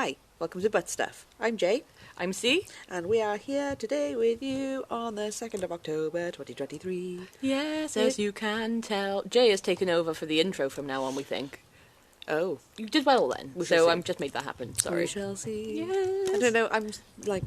Hi, welcome to Butt Stuff. I'm Jay. I'm C. And we are here today with you on the 2nd of October, 2023. Yes, as you can tell. Jay has taken over for the intro from now on, we think. Oh. You did well then, We shall so see. I've just made that happen, sorry. We shall see. Yes. I don't know, I'm like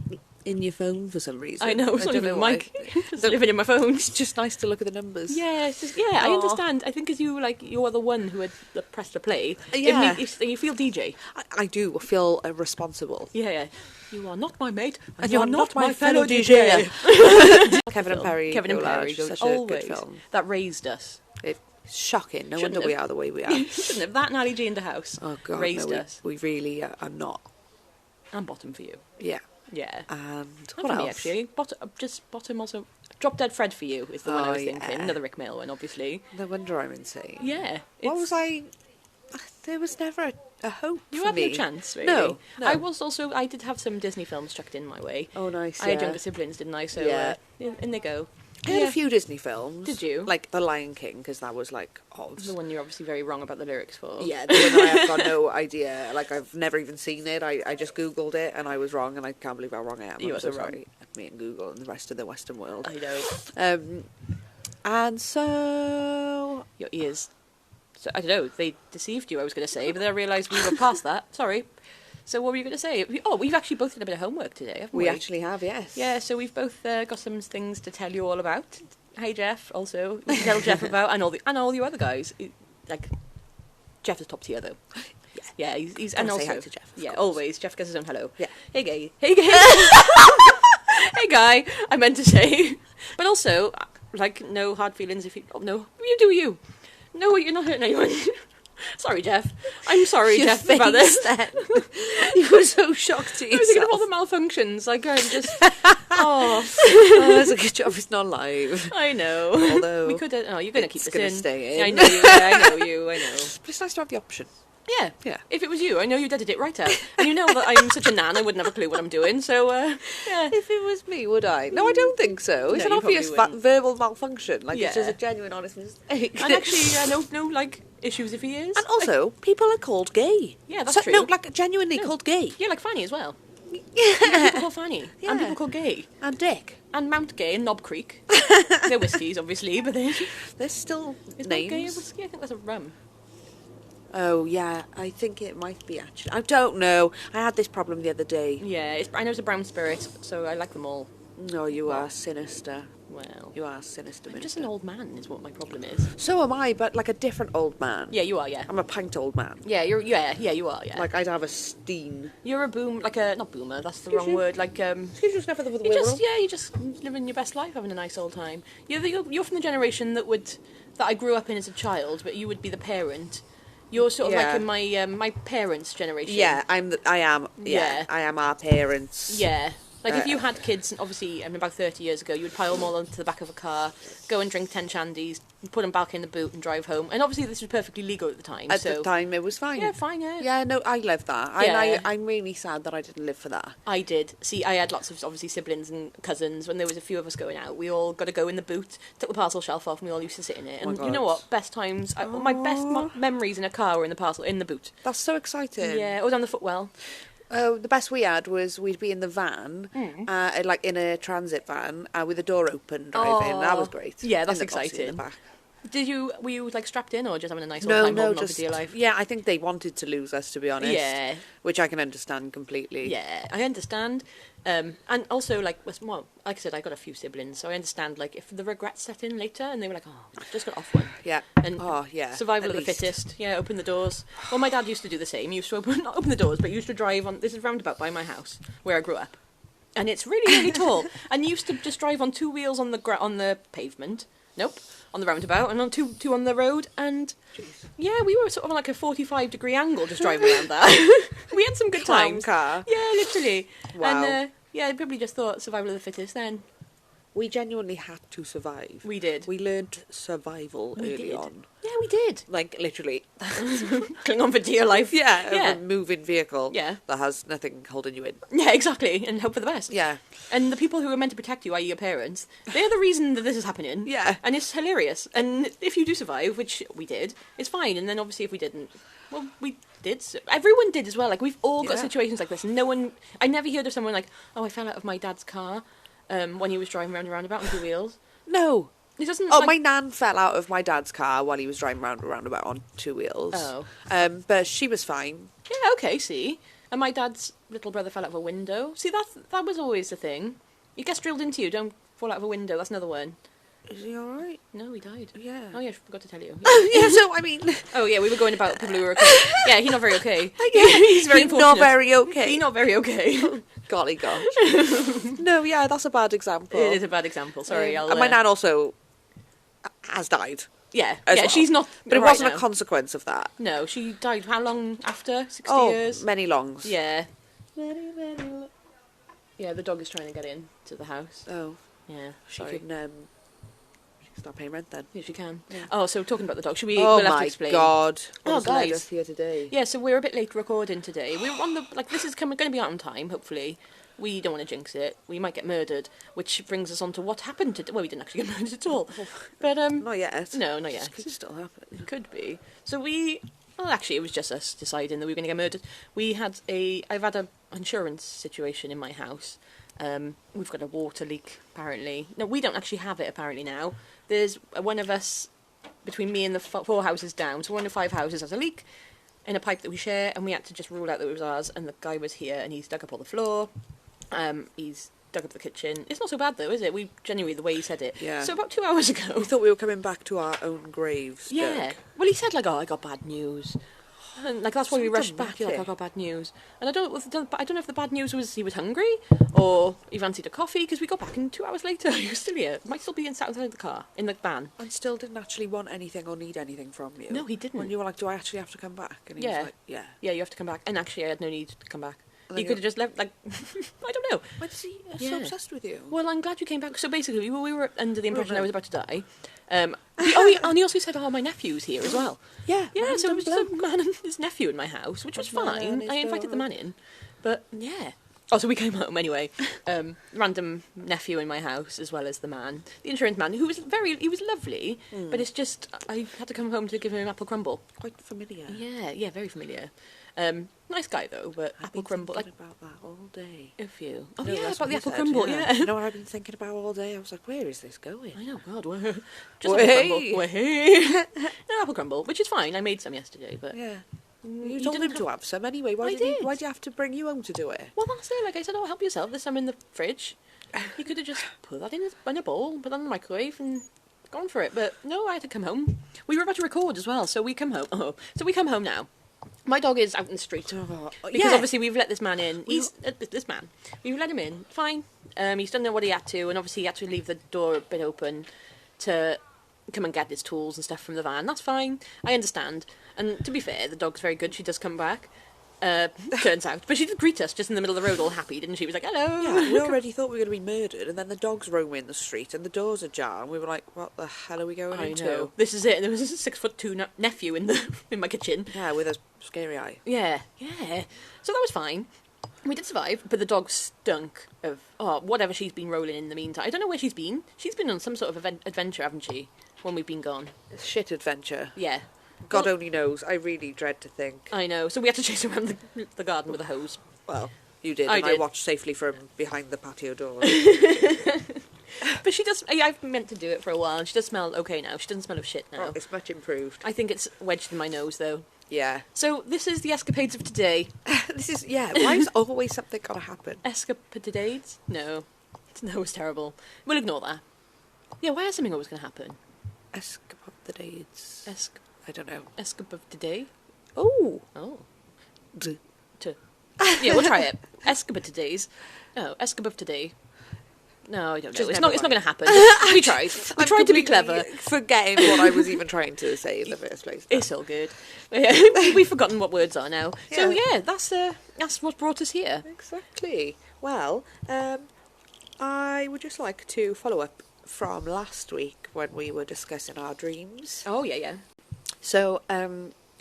in your phone for some reason. I know, it's not don't even know the why. mic. It's living in my phone. It's just nice to look at the numbers. Yeah, it's just, I Aw. understand. I think as you are the one who had pressed the play. Yeah. You feel DJ. I do feel responsible. Yeah. You are not my mate, And you're not my fellow DJ. Kevin and Perry. Kevin and Perry, Such always. a good film. That raised us. It's shocking. No Shouldn't wonder we have. are the way we are. Shouldn't have. That and Ali G in the house Oh God, raised no, us. we really are not. And bottom for you. Yeah. Yeah. And Not what for me, else? actually. Bottom also. Drop Dead Fred for you is the one I was Oh, yeah. thinking. Another Rick Mail one, obviously. No wonder I'm insane. Yeah. What was I? There was never a hope You for had me. no chance, really. No. I did have some Disney films chucked in my way. Oh, nice. I had younger siblings, didn't I? So, Yeah. in they go. I had a few Disney films. Did you? Like The Lion King, because that was like Oz. The one you're obviously very wrong about the lyrics for. Yeah, the one I have got no idea. Like, I've never even seen it. I just Googled it, and I was wrong, and I can't believe how wrong I am. You I'm are so so wrong. sorry. Me and Google and the rest of the Western world. I know. And so... Your ears. So, I don't know, they deceived you, I was going to say, but then I realised we were past that. Sorry. So what were you going to say? Oh, we've actually both done a bit of homework today, haven't we? We actually have, yes. Yeah, so we've both got some things to tell you all about. Hey, Jeff, also. We can tell Jeff about, and all you other guys. Like, Jeff is top tier, though. Yeah, he's and Gotta say also, hi to Jeff, of yeah, course. always. Jeff gets his own hello. Yeah. Hey, gay. Hey, gay. Hey, guy. I meant to say, but also, like, no hard feelings if you. Oh, no, you do you. No, you're not hurting anyone. Sorry, Jeff. I'm sorry, Your Jeff, about face this. then. You were so shocked to I was thinking of all yourself. the malfunctions. Like, I'm just. Oh, Oh, that's a good job it's not live. I know. Although we could. Oh, you're going to keep it's this gonna in. stay in. Yeah, I know you. Yeah, I know you. I know. But it's nice to have the option. Yeah. Yeah. If it was you, I know you'd edit it right out. And you know that I'm such a nan, I wouldn't have a clue what I'm doing, so, yeah. If it was me, would I? No, I don't think so. It's No, an you obvious probably wouldn't. verbal malfunction. Like, it's Yeah. just a genuine, honest mistake. And actually, no, like, issues if he is. And also, people are called gay. Yeah, that's true. No, like, genuinely No. called gay. Yeah, like Fanny as well. Yeah. People called Fanny. Yeah. And people called Gay. And Dick. And Mount Gay and Knob Creek. They're whiskies, obviously, but they're... There's still Is Mount names. Gay a whiskey? I think that's a rum. Oh, yeah, I think it might be, actually. I don't know. I had this problem the other day. Yeah, I know it's a brown spirit, so I like them all. No, you are sinister. Well, You are sinister, I'm minister. just an old man is what my problem is. So am I, but like a different old man. Yeah, you are, yeah. I'm a pint old man. Yeah, you are, yeah. Like, I'd have a steen. You're a not boomer, that's the Excuse wrong you? word, like, Excuse me, just never the you're just living your best life, having a nice old time. You're from the generation that I grew up in as a child, but you would be the parent. You're sort of Yeah. like in my parents' generation. Yeah, I am. Yeah. I am our parents. Yeah. Like, if you had kids, obviously, about 30 years ago, you would pile them all onto the back of a car, go and drink 10 shandies, put them back in the boot and drive home. And obviously this was perfectly legal at the time. At the time, it was fine. Yeah, fine, yeah. Yeah, no, I love that. Yeah. I'm really sad that I didn't live for that. I did. See, I had lots of, obviously, siblings and cousins. When there was a few of us going out, we all got to go in the boot, took the parcel shelf off, and we all used to sit in it. Oh my And God. you know what? Best times, my best memories in a car were in the boot. That's so exciting. Yeah, or down the footwell. Oh, the best we had was we'd be in the van, like in a transit van, with the door open, driving. That was great. Yeah, that's And obviously exciting. in the back. Were you like strapped in or just having a nice old No, time holding on just to your life? yeah. I think they wanted to lose us, to be honest. Yeah. Which I can understand completely. Yeah, I understand. And also, like I said, I got a few siblings, so I understand, like, if the regrets set in later and they were like, oh, I just got off one. Yeah. And survival of the fittest. Yeah, open the doors. Well, my dad used to do the same. He used to not open the doors, but he used to drive on, this is roundabout by my house, where I grew up. And it's really, really tall. And he used to just drive on two wheels on the pavement. Nope. On the roundabout, and on two on the road, and Jeez. yeah, we were sort of on like a 45-degree angle just driving around that. We had some good Clown times. car. Yeah, literally. Wow. And yeah, I probably just thought survival of the fittest then. We genuinely had to survive. We did. We learned survival We early did. on. Yeah, we did. Like, literally, Cling on for dear life. Yeah, a moving vehicle. Yeah. That has nothing holding you in. Yeah, exactly, and hope for the best. Yeah. And the people who are meant to protect you, i.e. your parents, they're the reason that this is happening. Yeah. And it's hilarious. And if you do survive, which we did, it's fine. And then obviously if we didn't, well, we did. Everyone did as well. Like, we've all got situations like this. No one... I never heard of someone like, oh, I fell out of my dad's car when he was driving around a roundabout on 2 wheels. No. It doesn't... Oh, like... my nan fell out of my dad's car while he was driving round a roundabout on 2 wheels. Oh. But she was fine. Yeah, okay, see. And my dad's little brother fell out of a window. See, that was always the thing. It gets drilled into you, don't fall out of a window. That's another one. Is he alright? No, he died. Yeah. Oh, yeah, I forgot to tell you. Yeah, so, I mean... Oh, yeah, we were going about people who were okay. Yeah, he's not very okay. Yeah, he's very unfortunate. not very okay. He's not very okay. Golly gosh. No, yeah, that's a bad example. It is a bad example, sorry. And my nan also has died. Yeah, well. she's not... But it right wasn't now. a consequence of that. No, she died how long after? 60 Oh, years? many longs. Yeah. Yeah, the dog is trying to get in to the house. Oh, Yeah, she sorry. can start paying rent then. Yeah, she can. Yeah. Oh, so talking about the dog, Oh we'll have to my explain. god. Oh, What's led guys. us here today? Yeah, so we're a bit late recording today. We're on the... Like, this is going to be out on time, hopefully. We don't want to jinx it. We might get murdered, which brings us on to what happened to... Well, we didn't actually get murdered at all. But, Not yet. No, not yet. This could still happen. It could be. So we... Well, actually, it was just us deciding that we were going to get murdered. I've had an insurance situation in my house. We've got a water leak, apparently. No, we don't actually have it, apparently, now. There's one of us, between me and the 4 houses down, so 1 of 5 houses has a leak in a pipe that we share, and we had to just rule out that it was ours, and the guy was here, and he's dug up all the floor. He's dug up the kitchen. It's not so bad, though, is it? We genuinely, the way he said it. Yeah. So about 2 hours ago... We thought we were coming back to our own graves. Yeah. Doug. Well, he said, like, oh, I got bad news. And, like, that's why we So rushed back. Like, I dramatic. got bad news. And I don't know if the bad news was he was hungry or he fancied a coffee, because we got back and 2 hours later he was still here. Might still be sat inside the car, in the van. And still didn't actually want anything or need anything from you. No, he didn't. When you were like, do I actually have to come back? And he Yeah. was like, yeah. Yeah, you have to come back. And actually, I had no need to come back. And He then could have just left, like, I don't know. Why is he so Yeah. obsessed with you? Well, I'm glad you came back. So basically, we were under the impression no. I was about to die. And he also said, oh, my nephew's here as well. Yeah. Yeah, so it was random just a man and his nephew in my house, which was Man fine. and his I invited the dog. man in. But, yeah. Oh, so we came home anyway. Random nephew in my house, as well as the man. The insurance man, who was he was lovely, but it's just, I had to come home to give him an apple crumble. Quite familiar. Yeah, very familiar. Nice guy, though, but I've apple been crumble, like, thinking about that all day. a few. Oh, No, yeah, that's about what the he apple said, crumble, yeah. You know what I've been thinking about all day? I was like, where is this going? I know, God, where? Just Way. apple crumble. Way. No, apple crumble, which is fine. I made some yesterday, but... Yeah. You You told didn't him to have some anyway. I did. Why do you have to bring you home to do it? Well, that's it. Like I said, oh, help yourself. There's some in the fridge. You could have just put that in a bowl, put that in the microwave, and gone for it. But no, I had to come home. We were about to record as well, so we come home. Oh, so we come home now. My dog is out in the street because obviously we've let this man in. He's this man. We've let him in. Fine. He's done what he had to, and obviously he had to leave the door a bit open to come and get his tools and stuff from the van. That's fine. I understand. And to be fair, the dog's very good. She does come back. Turns out. But she did greet us just in the middle of the road all happy, didn't she? She was like, hello. Yeah, we already thought we were going to be murdered, and then the dogs roaming the street, and the doors ajar, and we were like, what the hell are we going I into? know. This is it. There was a 6'2" nephew in my kitchen. Yeah, with a scary eye. Yeah. So that was fine. We did survive, but the dog stunk of whatever she's been rolling in the meantime. I don't know where she's been. She's been on some sort of adventure, haven't she? When we've been gone. Shit adventure. Yeah. God Well, only knows. I really dread to think. I know. So we had to chase around the garden with a hose. Well, you did, I and did. I watched safely from behind the patio door. But she does... I've meant to do it for a while, and she does smell okay now. She doesn't smell of shit now. Oh, it's much improved. I think it's wedged in my nose, though. Yeah. So this is the escapades of today. This is, why is always something got to happen? Escapades? No. No, it's terrible. We'll ignore that. Yeah, why is something always going to happen? Escapades. I don't know. Escape of today? Oh. Oh. D- Yeah, we'll try it. Escape of today's. No, escape of today. No, I don't know. Just It's never not going to mind. happen. We tried. We I'm tried to be completely clever. Forgetting what I was even trying to say in the first place. It's all good. Yeah, we've forgotten what words are now. So Yeah. yeah, that's what brought us here. Exactly. Well, I would just like to follow up from last week when we were discussing our dreams. Oh yeah. So,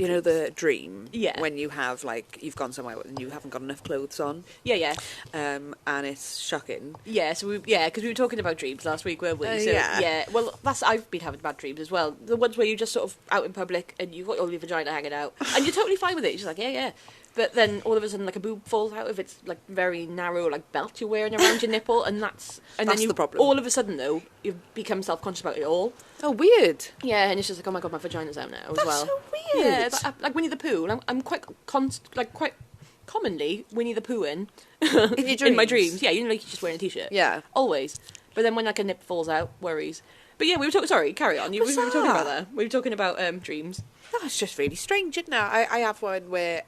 You know the dream? Yeah. When you have, like, you've gone somewhere and you haven't got enough clothes on. Yeah. And it's shocking. Yeah, because we were talking about dreams last week, weren't we? So, yeah. Well, I've been having bad dreams as well. The ones where you're just sort of out in public and you've got all your vagina hanging out. And you're totally fine with it. You're just like, yeah. But then all of a sudden, like, a boob falls out if it's, like, very narrow, like, belt you're wearing around your nipple, and that's the problem. All of a sudden, though, you become self-conscious about it all. Oh, weird. Yeah, and it's just like, oh my god, my vagina's out now as That's well. so weird. Yeah, like Winnie the Pooh. I'm quite commonly Winnie the Pooh in your dreams? In my dreams. Yeah, you know, like you're just wearing a t-shirt. Yeah. Always. But then when like a nip falls out, worries. But yeah, we were talking. Sorry, carry on. We were talking about that. We were talking about dreams. That's just really strange, isn't it? I have one where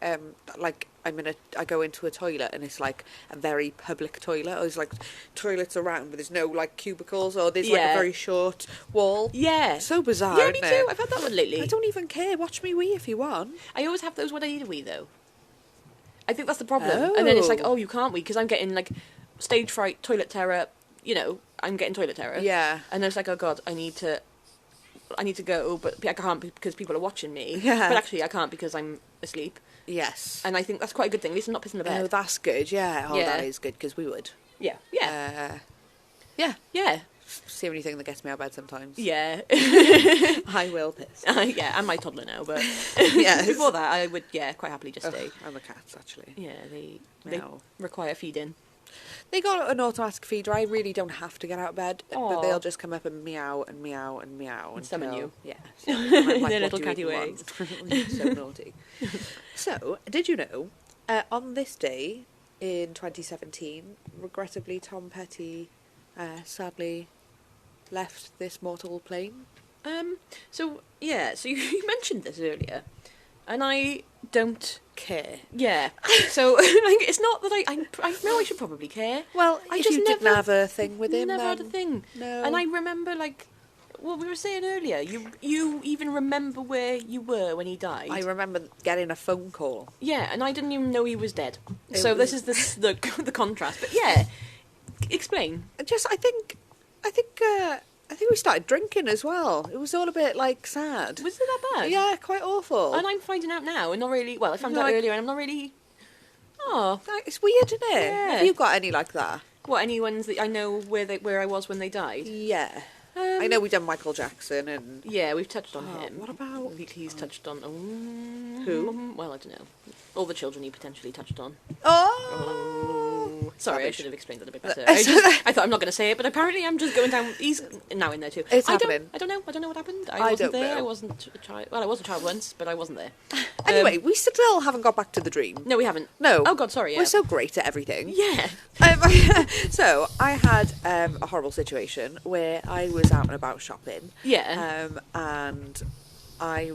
like I go into a toilet and it's like a very public toilet. Or there's like toilets around, but there's no like cubicles, or there's like a very short wall. Yeah, so bizarre. Yeah, me too. I've had that one lately. I don't even care. Watch me wee if you want. I always have those when I need a wee though. I think that's the problem. And then it's like, oh, you can't wee because I'm getting like stage fright, toilet terror. You know, I'm getting toilet terror. Yeah. And then it's like, oh god, I need to go, but I can't because people are watching me. Yeah. But actually, I can't because I'm asleep. Yes. And I think that's quite a good thing. At least I'm not pissing the bed. Oh, that's good. Yeah. Oh, Yeah. that is good because we would. Yeah. Yeah. Yeah. It's the only thing that gets me out of bed sometimes. Yeah. I will piss. Yeah, and my toddler now, but Yes. before that, I would, quite happily just stay. And the cats, actually. Yeah, they require feeding. They got an automatic feeder. I really don't have to get out of bed, but Aw. they'll just come up and meow and meow and meow And summon until- you. Yeah, so I'm like, Their what little do you catty even ways. want? So naughty. So, did you know? On this day in 2017, regrettably, Tom Petty sadly left this mortal plane. So you mentioned this earlier, and I don't Care. Yeah. So like, it's not that I know I should probably care. Well, I if just you didn't have a thing with him, never then had a thing. No. And I remember like what we were saying earlier. You even remember where you were when he died. I remember getting a phone call. Yeah, and I didn't even know he was dead. It So was- this is the contrast. But yeah, explain. Just, I think we started drinking as well. It was all a bit like sad. Was it that bad? Yeah, quite awful. And I'm finding out now, and not really. Well, I found out Like- earlier, and I'm not really. Oh, It's weird, isn't it? Yeah. Have you got any like that? what? Any ones that I know where I was when they died? Yeah. I know we've done Michael Jackson and... Yeah, we've touched on him. What about... He's touched on... Who? Well, I don't know. All the children he potentially touched on. Oh! Sorry, I Savage. should have explained that a bit better. I thought I'm not going to say it, but apparently I'm just going down... He's now in there too. It's I happening. I don't know what happened. I I wasn't don't there. know. I wasn't a child. Well, I was a child once, but I wasn't there. Anyway, we still haven't got back to the dream. No, we haven't. No. Oh, God, sorry, yeah. We're so great at everything. Yeah. So, I had a horrible situation where I was out and about shopping. Yeah. And I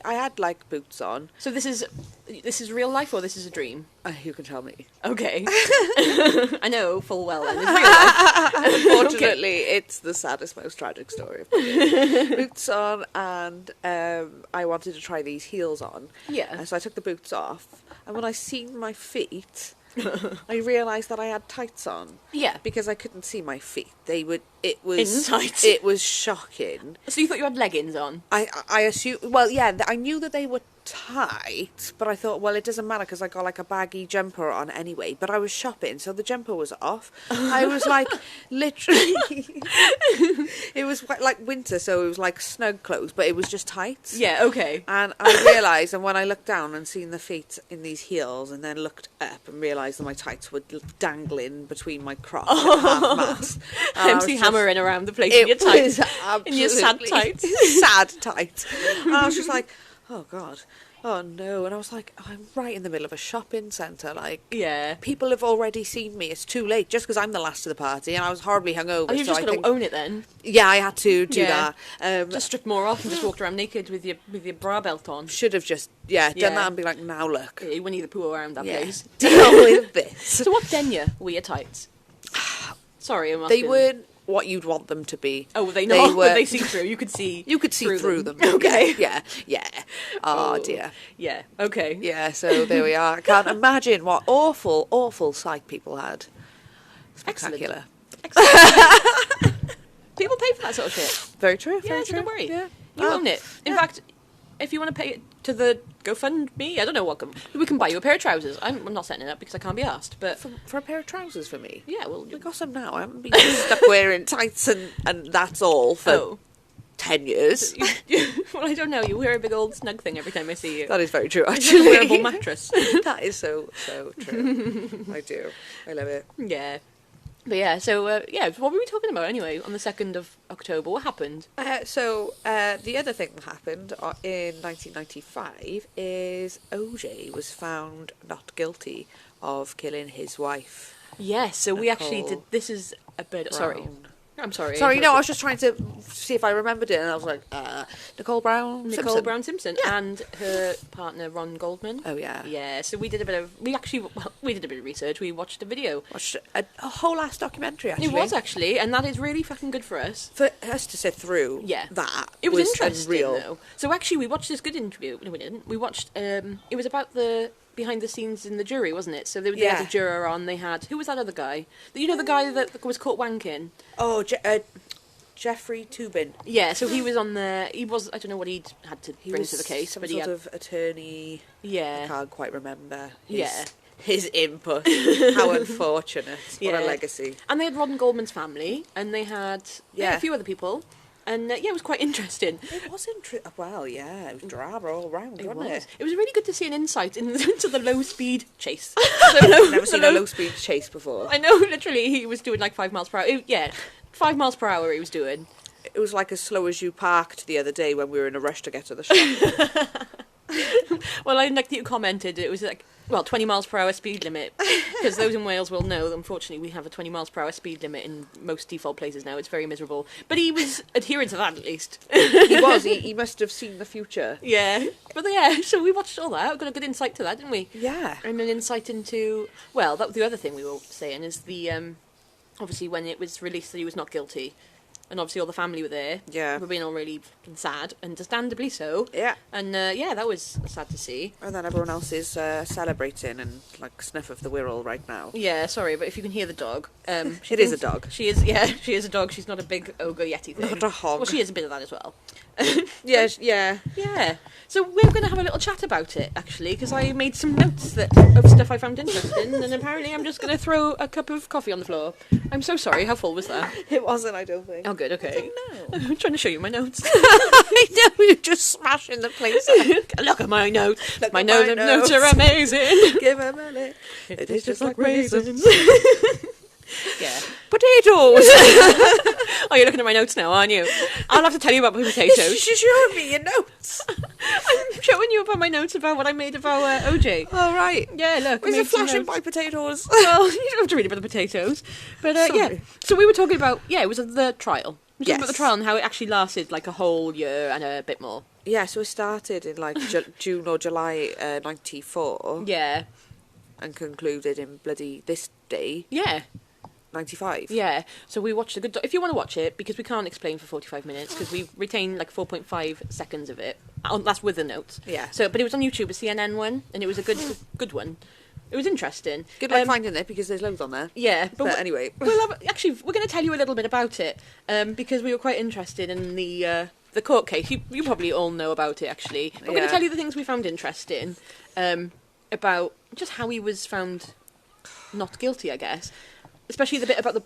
had like boots on. So this is real life or this is a dream? You can tell me. Okay. I know full well then. It's real life. Unfortunately, it's the saddest, most tragic story of my life. Boots on, and I wanted to try these heels on. Yeah. And so I took the boots off, and when I seen my feet, I realised that I had tights on. Yeah. Because I couldn't see my feet. It was In tights? It was shocking. So you thought you had leggings on? I assume. Well, yeah, I knew that they were tight, but I thought, well, it doesn't matter because I got like a baggy jumper on anyway. But I was shopping, so the jumper was off. I was like, literally, it was quite like winter, so it was like snug clothes, but it was just tights. Yeah, okay. And I realised, and when I looked down and seen the feet in these heels, and then looked up and realised that my tights were dangling between my crotch and half-mast. And I was MC just- hammering around the place in your tights. In your sad absolutely tights. sad tights. And I was just like, oh God, oh no. And I was like, I'm right in the middle of a shopping centre. Like, Yeah. people have already seen me. It's too late just because I'm the last of the party and I was horribly hungover. Oh, you're so just I going to think, own it then? yeah, I had to do Yeah. that. Just stripped more off and just walked around naked with your bra belt on. Should have just, done Yeah. that and be like, now look. Yeah, Winnie the Pooh around that Yeah. place. Deal with this. So what denya were your tights? Sorry, I'm They asking. weren't what you'd want them to be. Oh, were they not? They were- Were they see-through? You could see through them. Okay. Yeah. Oh dear. Yeah, okay. Yeah, so there we are. I can't imagine what awful, awful sight people had. Spectacular. Excellent. People pay for that sort of shit. Very true, Yeah, very so true. don't worry. Yeah. You own it. In fact, if you want to pay to the GoFundMe. I don't know what. We can buy you a pair of trousers. I'm not setting it up because I can't be asked. But for a pair of trousers for me? Yeah, well... I got some now. I haven't been stuck wearing tights and that's all for 10 years. Well, I don't know. You wear a big old snug thing every time I see you. That is very true, It's actually. like a wearable mattress. That is so true. I do. I love it. Yeah. But yeah, so, what were we talking about anyway on the 2nd of October? What happened? The other thing that happened in 1995 is OJ was found not guilty of killing his wife. Yes, so we actually Nicole did... This is a bit... Sorry. Brown. I'm sorry. Sorry, no, I was just trying to see if I remembered it, and I was like, Nicole Brown Simpson Yeah. and her partner Ron Goldman. Oh, yeah. Yeah, so we did a bit of research. We watched a video. Watched a whole ass documentary, actually. It was actually, and that is really fucking good for us. For us to sit through that. It was interesting, unreal. though. So actually, we watched this good interview. No, we didn't. We watched, it was about the behind the scenes in the jury, wasn't it? So they had a juror on, they had... Who was that other guy? You know, the guy that was caught wanking? Oh, Jeffrey Toobin. Yeah, so he was on there. He was... I don't know what he'd had to bring to the case, some but sort he had... of attorney. Yeah. I can't quite remember Yeah. his input. How unfortunate. What a legacy. And they had Ron Goldman's family, and they had a few other people. And it was quite interesting. It was well, yeah, it was drama all round, wasn't it? It was really good to see an insight into the low-speed chase. I've never seen a low-speed chase before. I know, literally, he was doing like 5 miles per hour. 5 miles per hour he was doing. It was like as slow as you parked the other day when we were in a rush to get to the shop. Well, I like that you commented it was like, 20 miles per hour speed limit. Because those in Wales will know that unfortunately we have a 20 miles per hour speed limit in most default places now. It's very miserable. But he was adhering to that at least. He was. He must have seen the future. Yeah. But so we watched all that. Got a good insight to that, didn't we? Yeah. And an insight into... Well, that was the other thing we were saying is the... obviously when it was released that he was not guilty... And obviously all the family were there. Yeah. We're being all really sad, understandably so. Yeah. And that was sad to see. And then everyone else is celebrating and like Snuff of the Wirral right now. Yeah, sorry, but if you can hear the dog. It is a dog. She is a dog. She's not a big ogre yeti thing. Not a hog. Well, she is a bit of that as well. Yes, yeah. Yeah. So we're going to have a little chat about it, actually, because I made some notes of stuff I found interesting, and apparently I'm just going to throw a cup of coffee on the floor. I'm so sorry. How full was that? It wasn't, I don't think. Oh, good, okay. No. I'm trying to show you my notes. I know, you're just smashing the place. Look at my notes. Look my at notes, my notes notes are amazing. Give a minute. It is just like raisins. Yeah. Potatoes! Oh, you're looking at my notes now, aren't you? I'll have to tell you about my potatoes. You should show me your notes. I'm showing you about my notes about what I made of our OJ. Oh, right. Yeah, look. Is it flashing by potatoes? Well, you don't have to read about the potatoes. But, yeah. So we were talking about, it was the trial. We were talking about the trial and how it actually lasted like a whole year and a bit more. Yeah, so it started in like June or July 94. Yeah. And concluded in bloody this day. Yeah. 95. Yeah, so we watched a good... If you want to watch it, because we can't explain for 45 minutes, because we retained like 4.5 seconds of it. That's with the notes. Yeah. So, but it was on YouTube, a CNN one, and it was a good one. It was interesting. Good luck finding it, because there's loads on there. Yeah. But anyway. We're going to tell you a little bit about it, because we were quite interested in the court case. You probably all know about it, actually. But we're going to tell you the things we found interesting about just how he was found not guilty, I guess. Especially the bit about the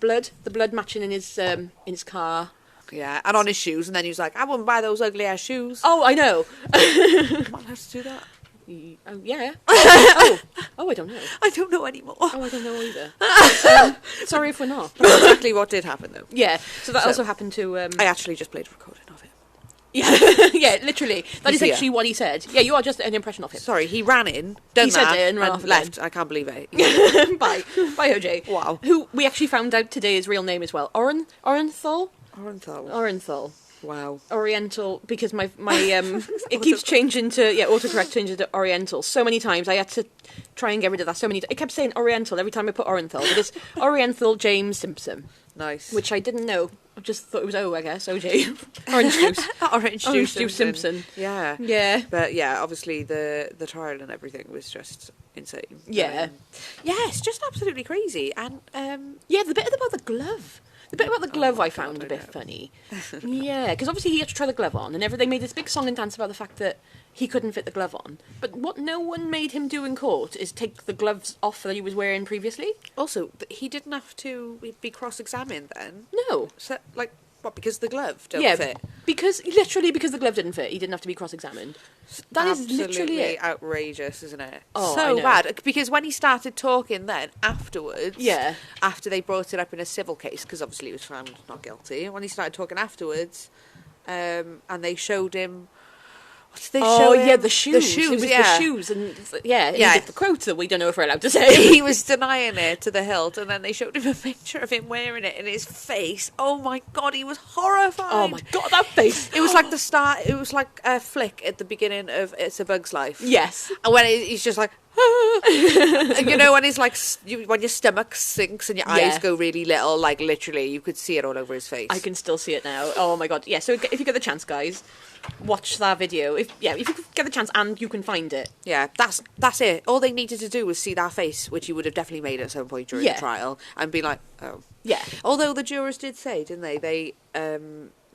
blood matching in his car. Yeah, and on his shoes, and then he was like, I wouldn't buy those ugly ass shoes. Oh, I know. Am I allowed to do that? Oh, yeah. I don't know. I don't know anymore. Oh, I don't know either. Sorry if we're not. That's exactly what did happen, though. Yeah, so that also happened to... I actually just played a recording of it. Yeah, yeah, literally. That is actually what he said. Yeah, you are just an impression of him. Sorry, he ran in, said it and ran off left. again. I can't believe it. Bye, OJ. Wow. Who we actually found out today his real name as well. Orenthal. Orenthal. Wow. Oriental, because my it keeps changing to autocorrect changes to Oriental so many times. I had to try and get rid of that so many times. It kept saying Oriental every time I put Orenthal, but it's Oriental James Simpson. Nice. Which I didn't know. I just thought it was I guess. OJ. Orange juice. Orange juice Simpson. Yeah. Yeah. But yeah, obviously the trial and everything was just insane. Yeah. Yeah, it's just absolutely crazy. And yeah, the bit about the glove. The bit about the glove I God, found a I bit know. funny. Yeah, because obviously he had to try the glove on, and they made this big song and dance about the fact that he couldn't fit the glove on. But what no one made him do in court is take the gloves off that he was wearing previously. Also, he didn't have to be cross-examined then. No. So, like, what, because the glove don't Yeah, fit? because the glove didn't fit, he didn't have to be cross-examined. That is literally Absolutely it. outrageous, isn't it? Oh, I so know. bad. Because when he started talking then, afterwards, Yeah. after they brought it up in a civil case, because obviously he was found not guilty, when he started talking afterwards, and they showed him... What did they show him? Yeah, the shoes. The shoes, It was yeah. the shoes, and yeah, Yeah. he did the quote that we don't know if we're allowed to say. He was denying it to the hilt, and then they showed him a picture of him wearing it, and his face, oh my God, he was horrified. Oh my God, that face! It was like the start. It was like a flick at the beginning of It's a Bug's Life. Yes. And when he's just like, you know, when he's like, when your stomach sinks and your eyes Yeah. go really little, like literally, you could see it all over his face. I can still see it now. Oh my God. Yeah, so if you get the chance, guys, watch that video. If you get the chance and you can find it. Yeah, that's it. All they needed to do was see that face, which you would have definitely made at some point during Yeah. the trial, and be like, oh. Yeah. Although the jurors did say, didn't they?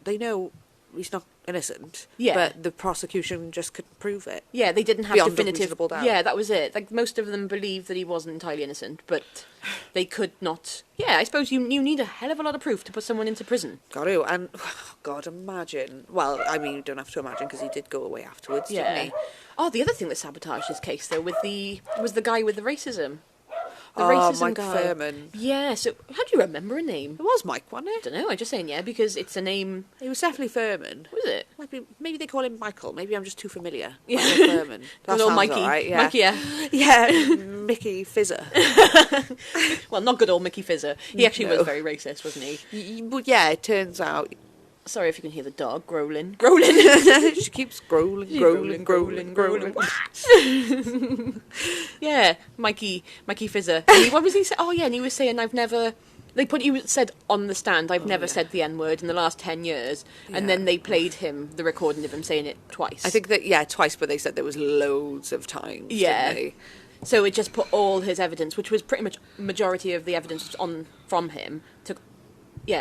They know he's not innocent. Yeah. But the prosecution just couldn't prove it. Yeah, they didn't have Beyond a definitive... reasonable doubt. Yeah, that was it. Like, most of them believed that he wasn't entirely innocent, but they could not... Yeah, I suppose you need a hell of a lot of proof to put someone into prison. Got to, and God, imagine. Well, I mean, you don't have to imagine because he did go away afterwards, Yeah. didn't he? Oh, the other thing that sabotaged his case, though, was the guy with the racism. The Oh, racism Mike guy. Furman. Yeah, so how do you remember a name? It was Mike, wasn't I it? don't know, I'm just saying, yeah, because it's a name... It was definitely Furman. Was it? Maybe they call him Michael. Maybe I'm just too familiar. Yeah. Michael Furman. That Good old sounds Mikey. all right, yeah. Mikey, yeah. Yeah, Mickey Fizzer. Well, not good old Mickey Fizzer. He actually No. was very racist, wasn't he? But yeah, it turns out Sorry if you can hear the dog growling. she keeps growling. Yeah, Mikey Fizzer. And what was he saying? Oh yeah, and he was saying I've never... said on the stand, I've never said the N-word in the last 10 years. And Yeah. then they played him, the recording of him saying it twice. I think that, yeah, twice, but they said there was loads of times, Yeah. didn't they? So it just put all his evidence, which was pretty much majority of the evidence from him.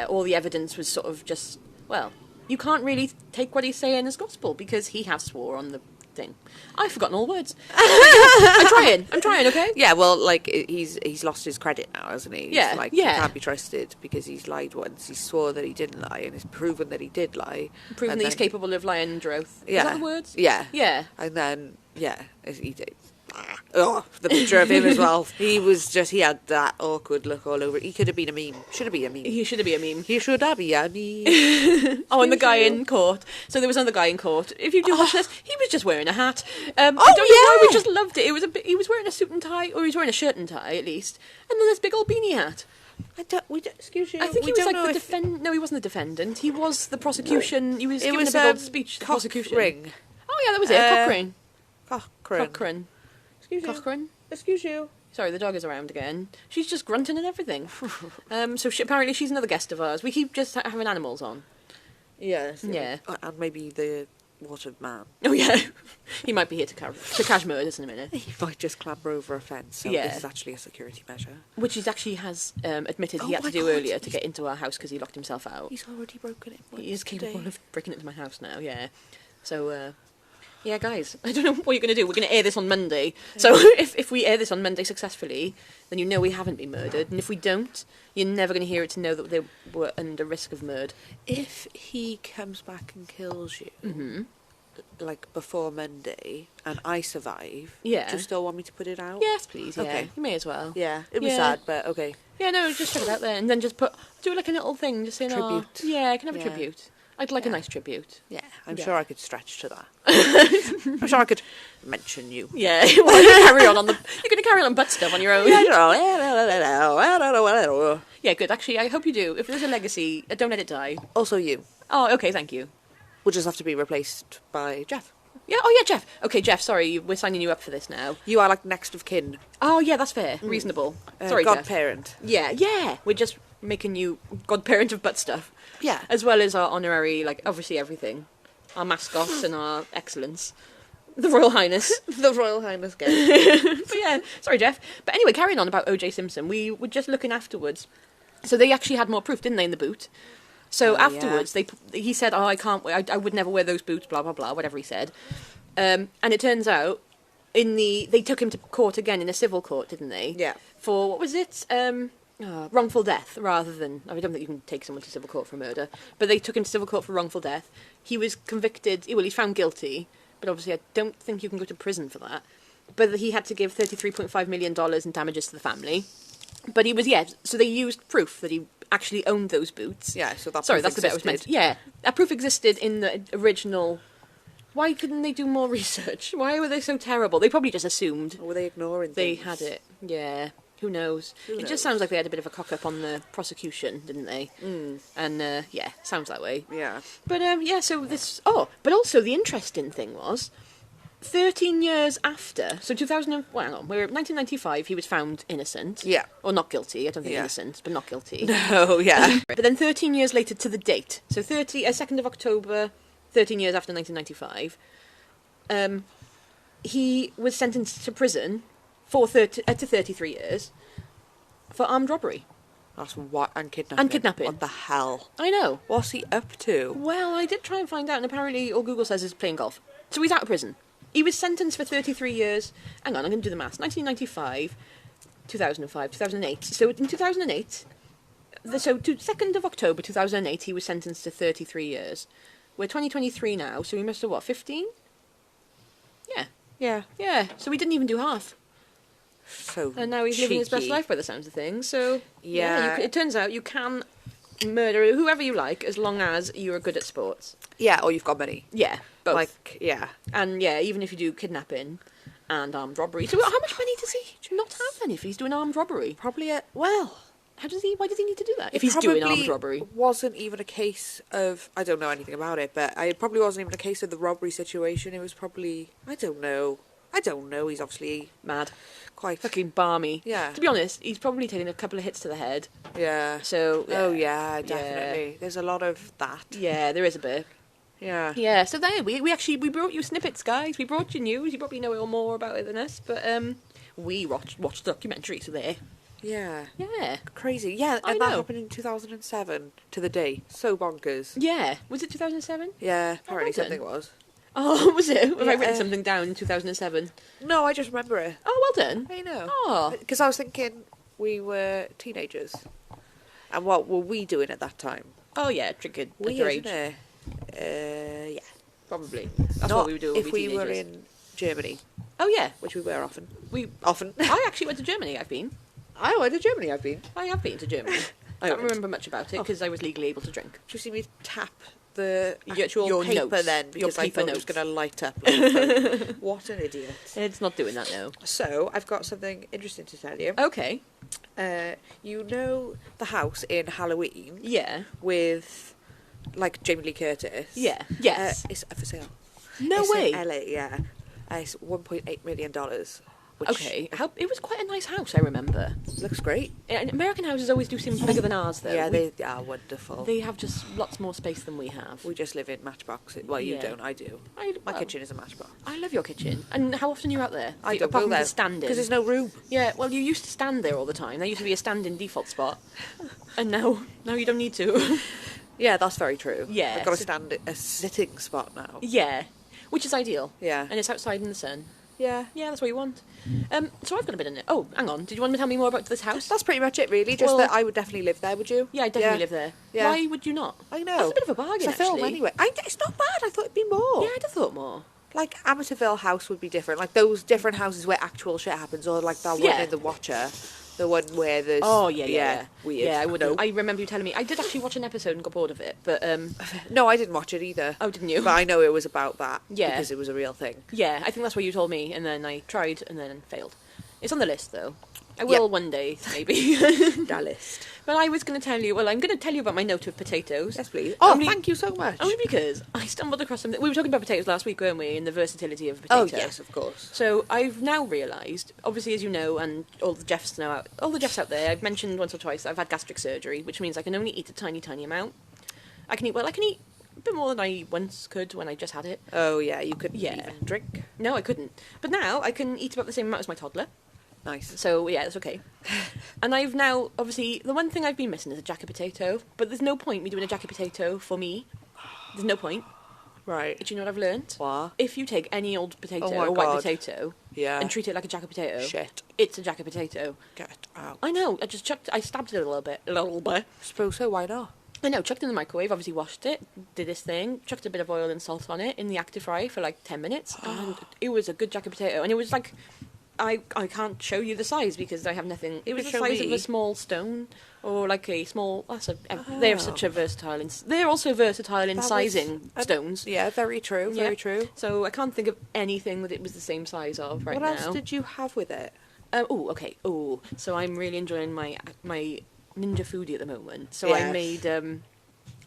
All the evidence was sort of just, well, you can't really take what he's saying as gospel because he has swore on the thing. I've forgotten all words. I'm trying, okay? Yeah, well, like, he's lost his credit now, hasn't he? Yeah, He's, like, yeah. he can't be trusted because he's lied once. He swore that he didn't lie, and it's proven that he did lie. Proving And that he's then- capable of lying under oath. Yeah. Is that the words? Yeah. Yeah. And then, yeah, he did. Oh, the picture of him as well. He had that awkward look all over. He could have been a meme. Should have been a meme. He should be a meme. He should have been a meme. Oh, and the guy in court. So there was another guy in court. If you do watch this, he was just wearing a hat. I don't know why we just loved it. It was he was wearing a suit and tie, or he was wearing a shirt and tie at least, and then this big old beanie hat. Excuse you. I think we he was don't like know the if- defendant. No, he wasn't the defendant. He was the prosecution. He was It giving was a big old speech to the prosecution. Cochrane. Oh yeah, that was it. Cochrane. Cochrane. Excuse you. Cochrane. Excuse you. Sorry, the dog is around again. She's just grunting and everything. So apparently she's another guest of ours. We keep just having animals on. Yes. Yeah. And maybe the watered man. Oh yeah, he might be here to cash murders in a minute. He might just clamber over a fence. So Yeah. this is actually a security measure. Which he actually has admitted he Oh had to my do God, earlier to get into our house because he locked himself out. He's already broken it. He is capable today. of breaking into my house now, yeah. So, yeah, guys, I don't know what you're going to do. We're going to air this on Monday. So if we air this on Monday successfully, then you know we haven't been murdered. And if we don't, you're never going to hear it to know that they were under risk of murder. If he comes back and kills you, like before Monday, and I survive, Yeah. do you still want me to put it out? Yes, please, yeah. Okay. You may as well. Yeah, it was Yeah. sad, but okay. Yeah, no, just check it out there. And then just do like a little thing, just saying, Tribute. "Oh, yeah, I can have a Yeah. tribute. I'd like a Yeah. nice tribute. Yeah, I'm Yeah. sure I could stretch to that. I'm sure I could mention you. Yeah, well, you're going to carry on butt stuff on your own. I don't know. Yeah, good. Actually, I hope you do. If there's a legacy, don't let it die. Also you. Oh, okay, thank you. Will just have to be replaced by Jeff. Yeah, oh yeah, Jeff. Okay, Jeff, sorry, we're signing you up for this now. You are like next of kin. Oh yeah, that's fair. Reasonable. Sorry, Jeff. godparent. Yeah. We're just making you godparent of butt stuff. Yeah. As well as our honorary, like, obviously everything. Our mascots and our excellence. The Royal Highness. The Royal Highness guest. But yeah, sorry, Jeff. But anyway, carrying on about O.J. Simpson, we were just looking afterwards So they actually had more proof, didn't they, in the boot? So Oh, afterwards, he said, "Oh, I can't. I would never wear those boots." Blah blah blah. Whatever he said. And it turns out, they took him to court again in a civil court, didn't they? Yeah. For what was it? Wrongful death, rather than. I don't think you can take someone to civil court for murder, but they took him to civil court for wrongful death. He was convicted. Well, he's found guilty, but obviously, I don't think you can go to prison for that. But he had to give $33.5 million in damages to the family. But he was, so they used proof that he actually owned those boots. Yeah, so that's Sorry, that's the bit I was meant to. Yeah, that proof existed in the original. Why couldn't they do more research? Why were they so terrible? They probably just assumed. Or were they ignoring they things? had it? Yeah, who knows? Who It knows? just sounds like they had a bit of a cock-up on the prosecution, didn't they? And, sounds that way. Yeah. But, so this. Oh, but also the interesting thing was, 13 years after, so 2000, well, hang on, we're 1995, he was found innocent. Yeah. Or not guilty, I don't think Yeah. innocent, but not guilty. No, yeah. But then 13 years later to the date, so 2nd of October, 13 years after 1995, he was sentenced to prison for to 33 years for armed robbery. That's what, and kidnapping. And kidnapping. What the hell? I know. What's he up to? Well, I did try and find out, and apparently all Google says is playing golf. So he's out of prison. He was sentenced for 33 years. Hang on, I'm going to do the maths. 1995, 2005, 2008. So in 2008, 2nd of October 2008, he was sentenced to 33 years. We're 2023 now, so he must have, 15? Yeah. Yeah. Yeah, so he didn't even do half. So And now he's living his best cheeky. life by the sounds of things. So, Yeah. it turns out you can murder whoever you like as long as you're good at sports. Yeah, or you've got money. Yeah, both. Like, yeah. And even if you do kidnapping and armed robbery. So how much money does he not have then if he's doing armed robbery? Probably Why does he need to do that? If it he's doing probably armed robbery. wasn't even a case of, I don't know anything about it, but it probably wasn't even a case of the robbery situation. It was probably, I don't know. He's obviously Mad. quite Fucking balmy. Yeah. To be honest, he's probably taken a couple of hits to the head. Yeah. So Oh yeah, definitely. There's a lot of that. Yeah, there is a bit. Yeah. Yeah, so there we brought you snippets, guys. We brought you news. You probably know more about it than us, but we watched the documentary, so there. Yeah. Yeah. Crazy. Yeah, I and that know. happened in 2007 to the day. So bonkers. Yeah. Was it 2007? Yeah, apparently well done. something was. Oh, was it? Have I Yeah, written something down in 2007? No, I just remember it. Oh, well done. I know. Oh. Because I was thinking we were teenagers. And what were we doing at that time? Oh, yeah, drinking at We, your isn't age. it? Yeah. Probably. That's Not what we would do when if we we were teenagers. in Germany, Oh, yeah. which we were often. Often. I actually went to Germany, I've been. I went to Germany, I've been. I have been to Germany. I I don't went. remember much about it because I was legally able to drink. Did you see me tap the Your paper notes. then? Your Because I paper thought it was notes. going to light up. Like a phone. What an idiot. It's not doing that now. So, I've got something interesting to tell you. Okay. You know the house in Halloween Yeah. with, like, Jamie Lee Curtis? Yeah. Yes. It's up for sale. No It's way. in LA, yeah. It's $1.8 million. Which Okay. It was quite a nice house, I remember. looks great. And American houses always do seem bigger than ours, though. Yeah, they are wonderful. They have just lots more space than we have. We just live in matchboxes. Well, you Yeah. don't, I do. My well, kitchen is a matchbox. I love your kitchen. And how often are you out there? I don't Apart go from there. the standing. Because there's no room. Yeah, well, you used to stand there all the time. There used to be a standing default spot. And now you don't need to. Yeah, that's very true. Yeah, I've got so- a sitting spot now. Yeah. Which is ideal. Yeah. And it's outside in the sun. Yeah. Yeah, that's what you want. So I've got a bit in it. Oh, hang on. Did you want to tell me more about this house? That's pretty much it, really. Just Well- that I would definitely live there, would you? Yeah, I definitely live there. Yeah. Why would you not? I know. That's a bit of a bargain, It's a film, actually. anyway. It's not bad. I thought it'd be more. Yeah, I'd have thought more. Like, Amityville House would be different. Like, those different houses where actual shit happens. Or, like, that Yeah. one in The Watcher. The one where there's... Oh, yeah. Weird. Yeah, I would. No. I remember you telling me. I did actually watch an episode and got bored of it, but No, I didn't watch it either. oh, didn't you? But I know it was about that. Yeah. Because it was a real thing. Yeah, I think that's what you told me, and then I tried and then failed. It's on the list though. I will one day, maybe. That list. But I was going to tell you. Well, I'm going to tell you about my note of potatoes. Yes, please. Oh, Only- thank you so much. Only because I stumbled across something. We were talking about potatoes last week, weren't we? And the versatility of a Oh, potato. yes, of course. So I've now realised, obviously, as you know, and all the Jeffs out there, I've mentioned once or twice, I've had gastric surgery, which means I can only eat a tiny, tiny amount. I can eat a bit more than I once could when I just had it. Oh, yeah, you couldn't Yeah. even drink. No, I couldn't. But now I can eat about the same amount as my toddler. Nice. So, yeah, it's okay. And I've now, obviously, the one thing I've been missing is a jacket potato. But there's no point me doing a jacket potato for me. There's no point. Right. Do you know what I've learnt? What? If you take any old potato Oh my or white God. potato Yeah. and treat it like a jacket potato, Shit. it's a jacket potato. Get out. I know. I stabbed it a little bit. Suppose so, why not? I know. Chucked it in the microwave. Obviously washed it. Did this thing. Chucked a bit of oil and salt on it in the active fry for like 10 minutes, and it was a good jacket potato. And it was like, I can't show you the size because I have nothing. It was the Show size of me. a small stone or like a small. They're such a versatile. They're also versatile in That was sizing stones. Yeah, very true, Yeah. very true. So I can't think of anything that it was the same size of right What now. else did you have with it? Okay. So I'm really enjoying my ninja foodie at the moment. So I Yes. made.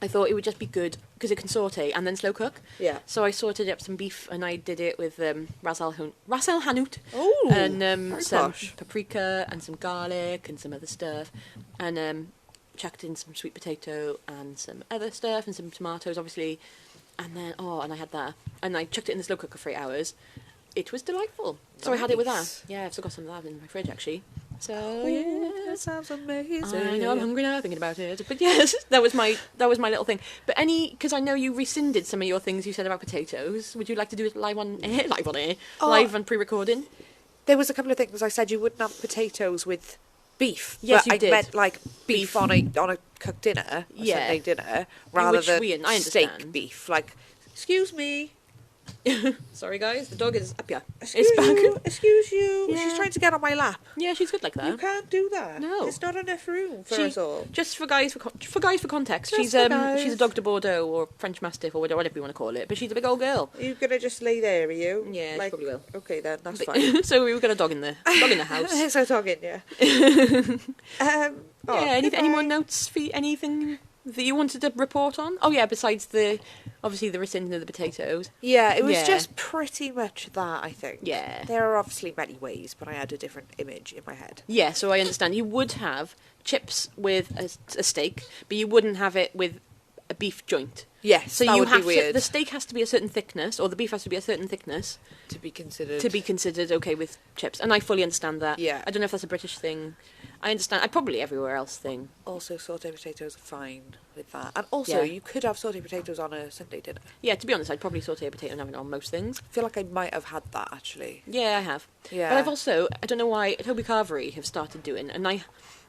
I thought it would just be good because it can saute and then slow cook. Yeah. So I sorted up some beef and I did it with ras el hanout Oh, and very some posh. paprika and some garlic and some other stuff, and chucked in some sweet potato and some other stuff and some tomatoes, obviously, and then and I had that and I chucked it in the slow cooker for 8 hours. It was delightful. So I had it with that. Nice. Yeah, I've still got some of that in my fridge actually. So Ooh, yeah, that sounds amazing. I know I'm hungry now thinking about it. But yes, that was my little thing. But because I know you rescinded some of your things you said about potatoes. Would you like to do it live on air? Live on pre-recording? There was a couple of things I said you wouldn't have potatoes with beef. Yes, but you I did. meant like beef Beef. on a cooked dinner, a Yeah. Sunday dinner, rather Which than I steak understand. beef. Like, excuse me, Sorry guys, the dog is up here. excuse It's back. you, excuse you. Yeah. She's trying to get on my lap. Yeah, she's good like that. You can't do that. No. There's not enough room for She- us all. Just for guys, for context, Just she's for guys. she's a Dog de Bordeaux or French Mastiff or whatever you want to call it, but she's a big old girl. Are you gonna just lay there? Are you? Yeah, she probably will. Okay, then that's fine. So we've got a dog in the house. So talking, yeah. Yeah. Any more goodbye. notes for anything that you wanted to report on? Oh yeah, besides obviously the rescinding of the potatoes. Yeah, it was Yeah. just pretty much that, I think. Yeah. There are obviously many ways, but I had a different image in my head. Yeah, so I understand. You would have chips with a steak, but you wouldn't have it with a beef joint. Yes, So that you would have be weird the steak has to be a certain thickness, or the beef has to be a certain thickness to be considered. to be considered okay with chips. And I fully understand that. Yeah. I don't know if that's a British thing. I understand. I probably everywhere else thing. Also, sauteed potatoes are fine with that. And also, Yeah. you could have sauteed potatoes on a Sunday dinner. Yeah, to be honest, I'd probably saute a potato and have it on most things. I feel like I might have had that, actually. Yeah, I have. Yeah. But I've also, I don't know why, Toby Carvery have started doing, and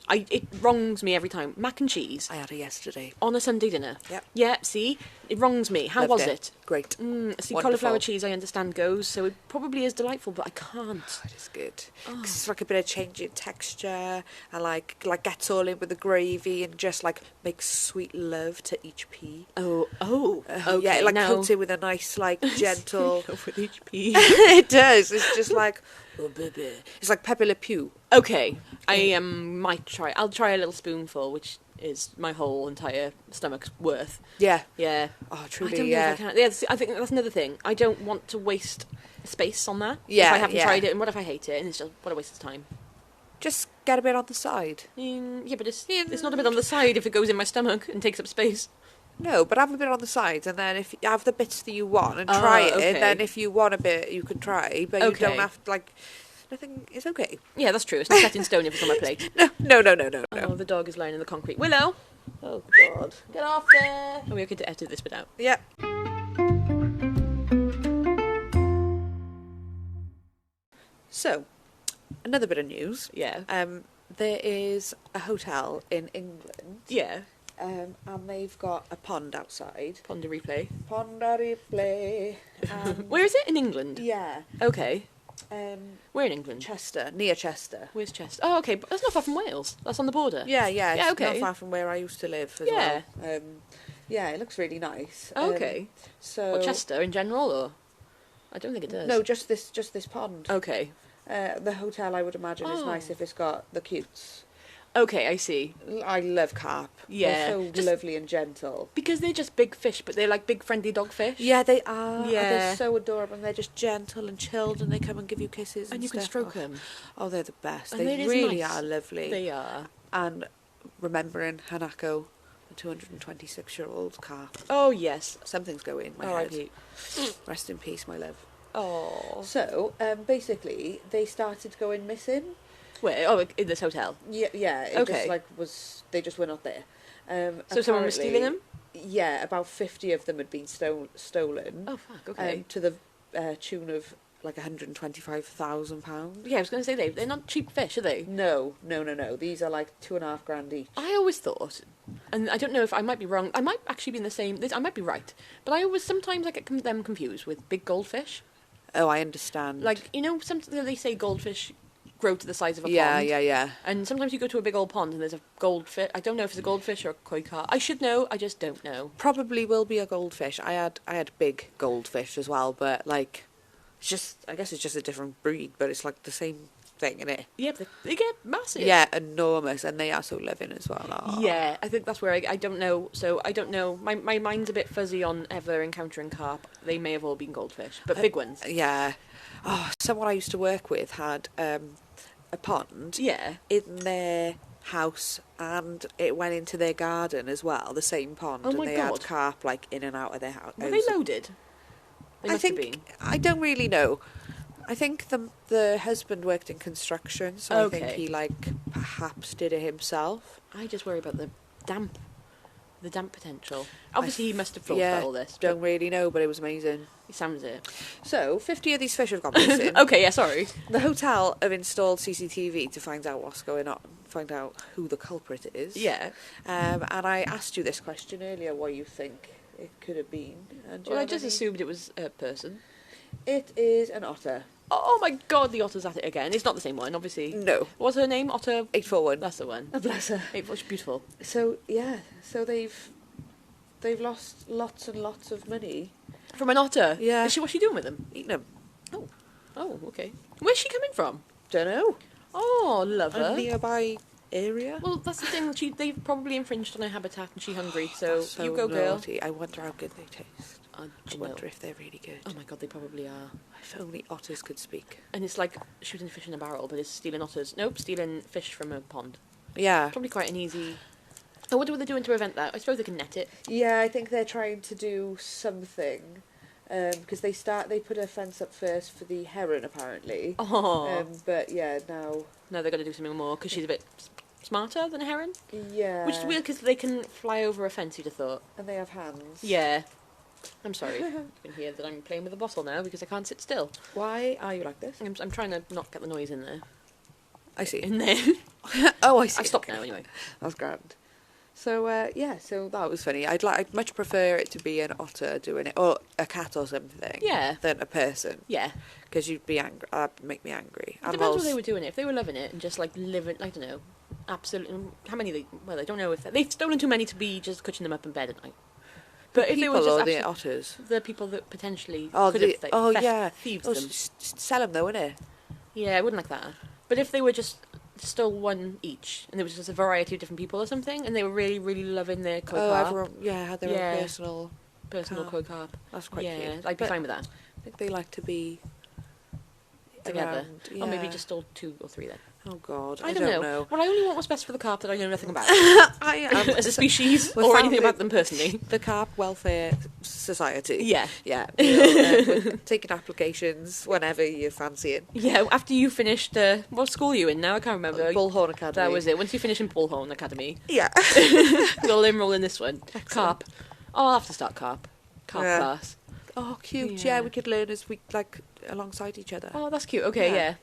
it wrongs me every time. Mac and cheese I had it yesterday. on a Sunday dinner. Yep. Yeah, see? It wrongs me. How Loved was it. it? Great. See, Wonderful. cauliflower cheese I understand goes, so it probably is delightful, but I can't. It is good. Oh. 'Cause it's like a bit of change in texture and like gets all in with the gravy and just like makes sweet love to each pea. Okay. Yeah, it like now, coats it with a nice like gentle. with each pea. It does. It's just like oh baby. It's like Pepe Le Pew. Okay, I might try. I'll try a little spoonful, which is my whole entire stomach's worth. Yeah. Yeah. Oh, I truly. don't Yeah. know if I can. Yeah, I think that's another thing. I don't want to waste space on that. Yeah, If I haven't yeah. tried it, and what if I hate it? And it's just what a waste of time. Just get a bit on the side. Yeah, but it's not a bit on the side if it goes in my stomach and takes up space. No, but have a bit on the side, and then if you have the bits that you want and try it, okay. then if you want a bit, you can try, but you Okay. don't have to, like, nothing is okay. Yeah, that's true. It's not set in stone if it's on my plate. No. Oh, the dog is lying in the concrete. Willow! Oh, God. Get off there! Are we okay to edit this bit out? Yeah. So, another bit of news. Yeah. There is a hotel in England, Yeah. and they've got a pond outside. Ponder replay. Pondary play. Where is it? In England? Yeah. Okay. Um, We're in England. Chester, near Chester. Where's Chester? Oh, okay. But that's not far from Wales. That's on the border. Yeah, Yeah, it's okay. not far from where I used to live as Yeah. well. Yeah, it looks really nice. Okay. So Or Chester in general, or? I don't think it does. No, just this pond. Okay. The hotel, I would imagine, is Oh. nice if it's got the cutes. Okay, I see. I love carp. Yeah, They're so just- lovely and gentle. Because they're just big fish, but they're like big friendly dog fish. Yeah, they are. And Yeah. they're so adorable, and they're just gentle and chilled, and they come and give you kisses. And you can stuff. stroke Oh. them. Oh, they're the best. And They it is really nice. are lovely. They are. And remembering Hanako, the 226-year-old carp. Oh, yes. Something's going in my head. R.I.P. Rest in peace, my love. Oh. So, basically, they started going missing. Where? Oh, in this hotel. Yeah. It Okay. just they just were not there. So someone was stealing them? Yeah, about 50 of them had been stolen. Oh, fuck, okay. To the tune of like £125,000. Yeah, I was going to say they're not cheap fish, are they? No. These are like £2,500 each. I always thought, and I don't know if I might be wrong, I might actually be in the same, I might be right, but sometimes I get them confused with big goldfish. Oh, I understand. Like, sometimes they say goldfish grow to the size of a pond. Yeah. And sometimes you go to a big old pond and there's a goldfish. I don't know if it's a goldfish or a koi carp. I should know, I just don't know. Probably will be a goldfish. I had big goldfish as well, but like, I guess it's just a different breed, but it's like the same thing, innit? Yeah, but they get massive. Yeah, enormous, and they are so living as well. Oh. Yeah, I think that's where I don't know. So I don't know. My mind's a bit fuzzy on ever encountering carp. They may have all been goldfish, but big ones. Yeah. Oh, someone I used to work with had a pond. Yeah. In their house, and it went into their garden as well. The same pond, Oh and my they God. had carp like in and out of their house. Were they loaded? They must have been. I don't really know. I think the husband worked in construction, so Okay. I think he like perhaps did it himself. I just worry about the damp potential. Obviously, he must have thought about all this. Don't really know, but it was amazing. He sounds it. So 50 of these fish have gone missing. Okay, yeah, sorry. The hotel have installed CCTV to find out what's going on, find out who the culprit is. Yeah. And I asked you this question earlier, what you think it could have been. And do you Well, I have just any? assumed it was a person. It is an otter. Oh my God, the otter's at it again. It's not the same one, obviously. No. What's her name? Otter. 841. That's the one. Oh, bless her. She's beautiful. So yeah, they've lost lots and lots of money. From an otter. Yeah. What's she doing with them? Eating them. Oh, okay. Where's she coming from? Don't know. Oh, love A her. nearby area. Well, that's the thing. They've probably infringed on her habitat, and she's hungry. So, That's you go, girl. naughty. I wonder how good they taste. Do I you know? wonder if they're really good. Oh my God, they probably are. If only otters could speak. And it's like shooting fish in a barrel, but it's stealing otters. Nope, stealing fish from a pond. Yeah. Probably quite an easy. I wonder what they're doing to prevent that. I suppose they can net it. Yeah, I think they're trying to do something. Because they put a fence up first for the heron, apparently. Oh. But yeah, now. No, they're going to do something more because she's a bit smarter than a heron. Yeah. Which is weird because they can fly over a fence, you'd have thought. And they have hands. Yeah. I'm sorry. You can hear that I'm playing with a bottle now because I can't sit still. Why are you like this? I'm trying to not get the noise in there. I see. In there. Oh, I see. I stopped now anyway. That's grand. So yeah, so that was funny. I'd much prefer it to be an otter doing it, or a cat or something. Yeah. Than a person. Yeah. Because you'd be angry. That'd make me angry. It depends what they were doing. If they were loving it and just like living, I don't know, absolutely. How many? Well, I don't know if they've stolen too many to be just cutching them up in bed at night. But if they were People just or the otters. the people that potentially Oh, could have yeah. thieved Oh, them. sell them though, innit? Yeah, I wouldn't like that. But if they were just stole one each, and there was just a variety of different people or something, and they were really, really loving their koi carp, everyone, had their Yeah. own personal carp. koi carp. That's quite Yeah, cute. I'd be But fine with that. I think they like to be Together. around, Or maybe yeah. just stole 2 or 3 then. Oh God, I don't know. Well, I only want what's best for the carp that I know nothing about. I am As a species, We're or anything founded- about them personally. the Carp Welfare Society. Yeah. Yeah. We're taking applications whenever you fancy it. Yeah, after you finished, what school are you in now? I can't remember. Bullhorn Academy. That was it. Once you finish in Bullhorn Academy, Yeah. we'll enroll in this one. Excellent. Carp. Oh, I'll have to start carp. Carp Yeah. class. Oh, cute. Yeah. Yeah, we could learn as we like alongside each other. Oh, that's cute. Okay, Yeah. yeah.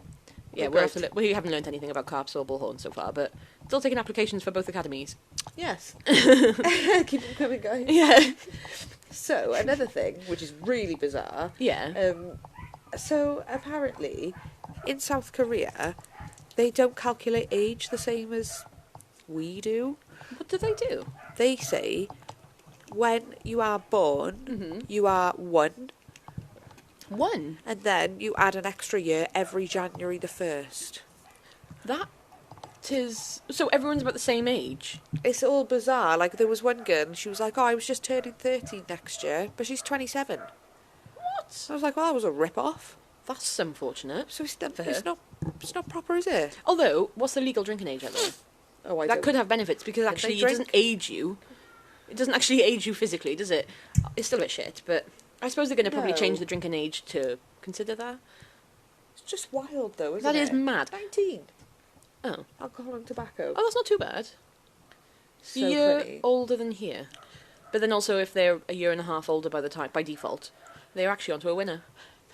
Yeah, Oh, we'll have great. to we haven't learned anything about carps or bullhorn so far, but still taking applications for both academies. Yes. Keep them coming, guys. Yeah. So another thing, which is really bizarre. Yeah. So apparently, in South Korea, they don't calculate age the same as we do. What do they do? They say when you are born, you are 1, 1. and then you add an extra year every January the 1st. That is... So everyone's about the same age? It's all bizarre. Like, there was one girl, and she was like, oh, I was just turning 30 next year, but she's 27. What? I was like, well, that was a rip-off. That's unfortunate. So for her. it's not proper, is it? Although, what's the legal drinking age out there? Oh, I That don't. could have benefits, because they actually it drink? doesn't age you. It doesn't actually age you physically, does it? It's still a bit shit, but I suppose they're going to probably No. change the drinking age to consider that. It's just wild, though, isn't That it? is mad. 19. Oh. Alcohol and tobacco. Oh, that's not too bad. So Year funny. older than here. But then also if they're a year and a half older by default, they're actually onto a winner.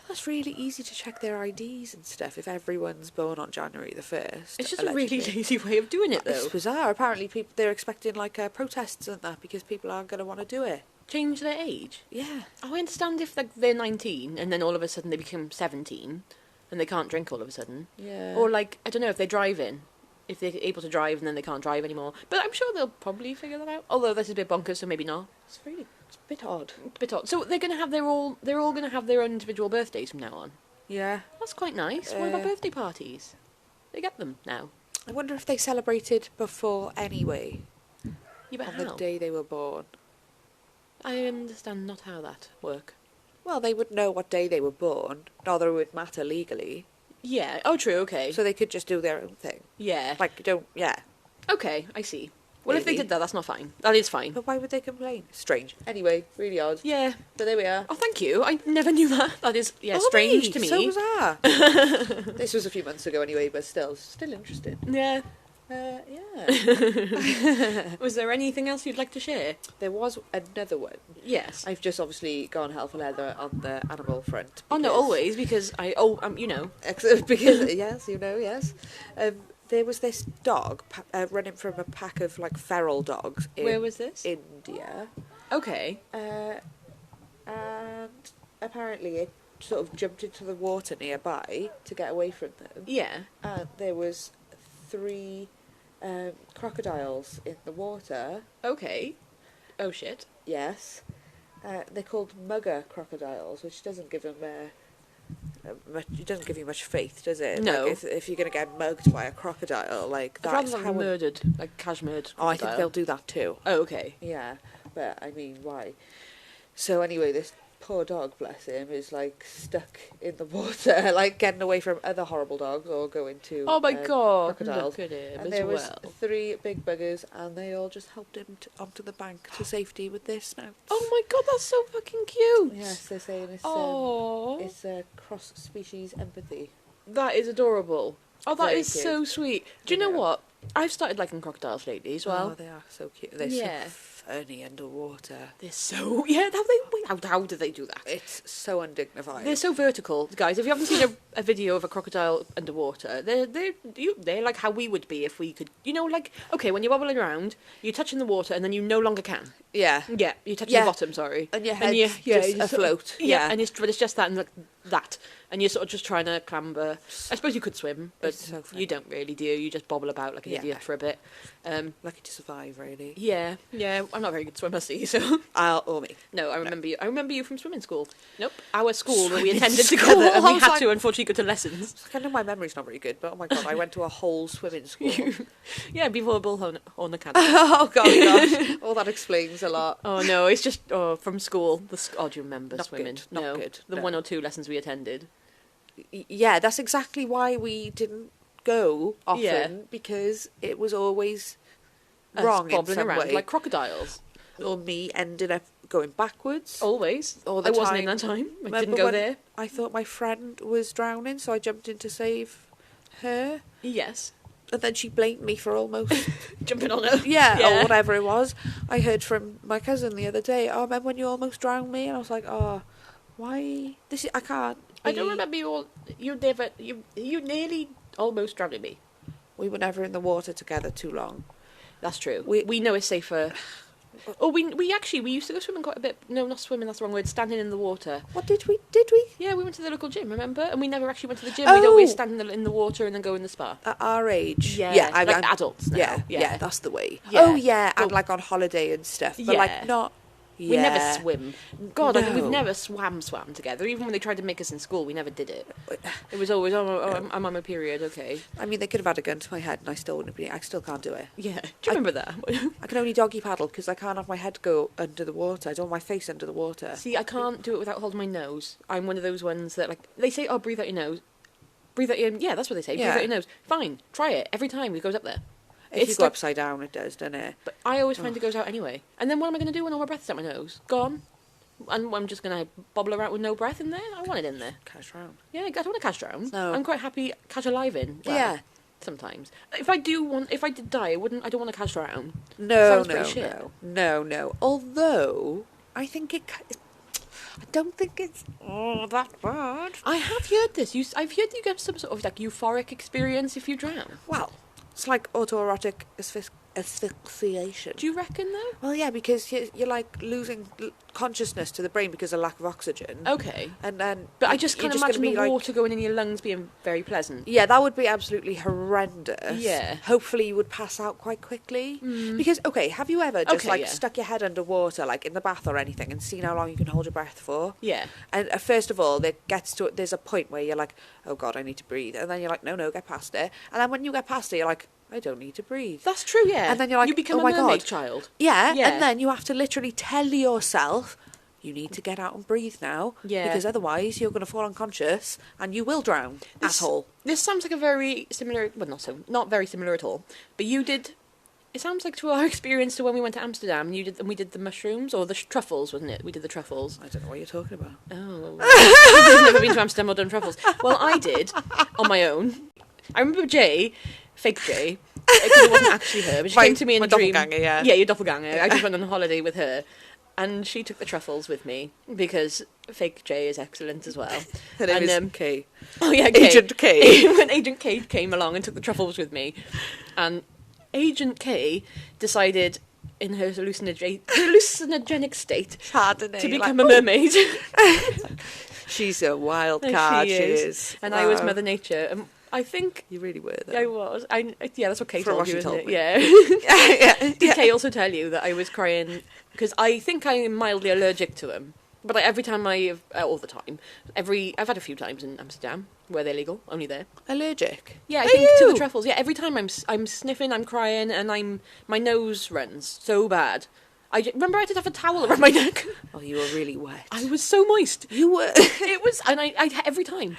That's really easy to check their IDs and stuff if everyone's born on January the 1st. It's just allegedly. a really lazy way of doing it, though. It's bizarre. Apparently they're expecting like protests and that because people aren't going to want to do it. Change their age. Yeah. Oh, I understand if like they're 19 and then all of a sudden they become 17 and they can't drink all of a sudden. Yeah. Or like, I don't know, if they're driving. If they're able to drive and then they can't drive anymore. But I'm sure they'll probably figure that out. Although this is a bit bonkers, so maybe not. It's a bit odd. It's a bit odd. So they're all going to have their own individual birthdays from now on. Yeah. That's quite nice. What about birthday parties? They get them now. I wonder if they celebrated before anyway. You bet On how? the day they were born. I understand not how that work. Well, they would know what day they were born. Not that it would matter legally. Yeah. Oh, true. Okay. So they could just do their own thing. Yeah. Yeah. Okay, I see. Well, if they Maybe. did that, that's not fine. That is fine. But why would they complain? Strange. Anyway, really odd. Yeah. But there we are. Oh, thank you. I never knew that. That is, Oh, strange to me. So bizarre. This was a few months ago anyway, but still interesting. Yeah. Yeah. Was there anything else you'd like to share? There was another one. Yes. I've just obviously gone hell for leather on the animal front. Oh, no, because- always, because you know. Because, yes, yes. There was this dog running from a pack of, like, feral dogs in Where was this? India. Okay. And apparently it sort of jumped into the water nearby to get away from them. Yeah. And there was 3 crocodiles in the water. Okay. Oh, shit. Yes. They're called mugger crocodiles, which doesn't give them it doesn't give you much faith, does it? No. Like if you're going to get mugged by a crocodile, like I'd rather that's them how. murdered, like cashmered. Oh, I think they'll do that too. Oh, okay. Yeah, but I mean, why? So anyway, this poor dog, bless him, is like stuck in the water, like getting away from other horrible dogs or going to. Oh my god! Crocodiles. Look at him And as there was well. 3 big buggers, and they all just helped him onto the bank to safety with their snouts. Oh my god, that's so fucking cute. Yes, they're saying Oh, it's cross-species empathy. that is adorable. Oh, that Very is cute. so sweet. Do you know Yeah. what? I've started liking crocodiles lately as well. Oh, they are so cute. They're Yeah. so funny underwater. They're so how do they do that? It's so undignified. They're so vertical, guys. If you haven't seen a video of a crocodile underwater, they're like how we would be if we could. You know, like okay, when you're wobbling around, you're touching the water, and then you no longer can. Yeah. Yeah, you're touching Yeah. the bottom. Sorry, And your head's just you're sort of- afloat. Yeah, and but it's just that and like that, and you're sort of just trying to clamber. I suppose you could swim, but It's so funny. you don't really, do you? You just bobble about like an Yeah. idiot for a bit. Lucky to survive, really. Yeah, I'm not a very good swimmer, see, so Or me. no, I remember you. I remember you from swimming school. Nope, our school that we Swimming attended school. together, and I we was had like- to unfortunately go to lessons. I know my memory's not very good, but oh my god, I went to a whole swimming school. Yeah, before Bullhorn Academy. Oh gosh. All that explains a lot. Oh no, it's just from school. Oh, do you remember Not swimming? good, not No, good, the no. 1 or 2 lessons we attended. Yeah, that's exactly why we didn't go often, Yeah. because it was always Us wrong in bobbling some around way. like crocodiles. Or me ended up going backwards. Always. All the I wasn't in time. that time. I Remember didn't go when there. I thought my friend was drowning, so I jumped in to save her. Yes. And then she blamed me for almost... Jumping on her. yeah, or whatever it was. I heard from my cousin the other day, oh, remember when you almost drowned me? And I was like, oh, why? I can't. I don't remember you all. You nearly almost drowned me. We were never in the water together too long. That's true. We- We know it's safer. Oh, we used to go swimming quite a bit. No, not swimming. That's the wrong word. Standing in the water. What did we? Did we? Yeah, we went to the local gym. Remember? And we never actually went to the gym. Oh! We'd always stand in the water and then go in the spa. At our age? Yeah, I'm adults now. Yeah, Yeah. that's the way. Yeah. Oh, yeah, and Well- like on holiday and stuff. But Yeah. like not... We never Yeah. swim. God, I mean, we've No. never swam together. Even when they tried to make us in school, we never did it. It was always, I'm on my period, okay. I mean, they could have had a gun to my head and I still wouldn't be... I still can't do it. Yeah. Do you remember that? I can only doggy paddle because I can't have my head go under the water. I don't want my face under the water. See, I can't do it without holding my nose. I'm one of those ones that, like, they say, oh, breathe out your nose. Breathe out your... Yeah, that's what they say. Yeah. Breathe out your nose. Fine. Try it. Every time it goes up there. If It's you go like- upside down, it does, doesn't it? But I always find it goes out anyway. And then what am I going to do when all my breath's out my nose? Gone. And I'm just going to bobble around with no breath in there? I want it in there. Cash round. Yeah, I don't want to catch drown. No. I'm quite happy catch alive in. Well, Yeah. sometimes. If I did die, I don't want to cash around. No, Sounds pretty shit. no. Although, I don't think it's that bad. I have heard this. I've heard you get some sort of like euphoric experience if you drown. Well, it's like autoerotic asphyxiation. Do you reckon though? Well, yeah, because you're like losing consciousness to the brain because of lack of oxygen. Okay. And then, But I just can't imagine the like, water going in your lungs being very pleasant. yeah, that would be absolutely horrendous. Yeah. Hopefully you would pass out quite quickly. Because, okay, have you ever just stuck your head underwater, like in the bath or anything, and seen how long you can hold your breath for? Yeah. And first of all, there's a point where you're like, oh God, I need to breathe. And then you're like, no, get past it. And then when you get past it, you're like, I don't need to breathe. That's true, yeah. And then you're like, you become oh my a mermaid God. child. Yeah, and then you have to literally tell yourself, you need to get out and breathe now. Yeah. Because otherwise you're going to fall unconscious and you will drown. Asshole. This sounds like a very similar, well, not very similar at all. But it sounds like to our experience to when we went to Amsterdam and we did the mushrooms, or the truffles, wasn't it? We did the truffles. I don't know what you're talking about. Oh. I've never been to Amsterdam or done truffles. Well, I did, on my own. I remember Jay, fake Jay, because it wasn't actually her, but she came to me in a dream. Doppelganger, yeah. Yeah, your doppelganger. I just went on holiday with her. And she took the truffles with me, because fake Jay is excellent as well. Her name is Kay. Oh yeah, Kay. Agent K. When Agent K came along and took the truffles with me, and Agent K decided in her hallucinogenic state to become a mermaid. She's a wild card, she is. And I was Mother Nature. And I think you really were, though. I was. Yeah, that's what Kay From told what you, she isn't told it? me. Yeah. Did Yeah. Kay also tell you that I was crying? Because I think I am mildly allergic to them. But every time all the time, I've had a few times in Amsterdam where they're legal, only there. Allergic? Yeah, I think to the truffles. Yeah, every time I'm sniffing, I'm crying, and my nose runs so bad. Remember I had to have a towel around my neck. Oh, you were really wet. I was so moist. You were. It was, and I every time.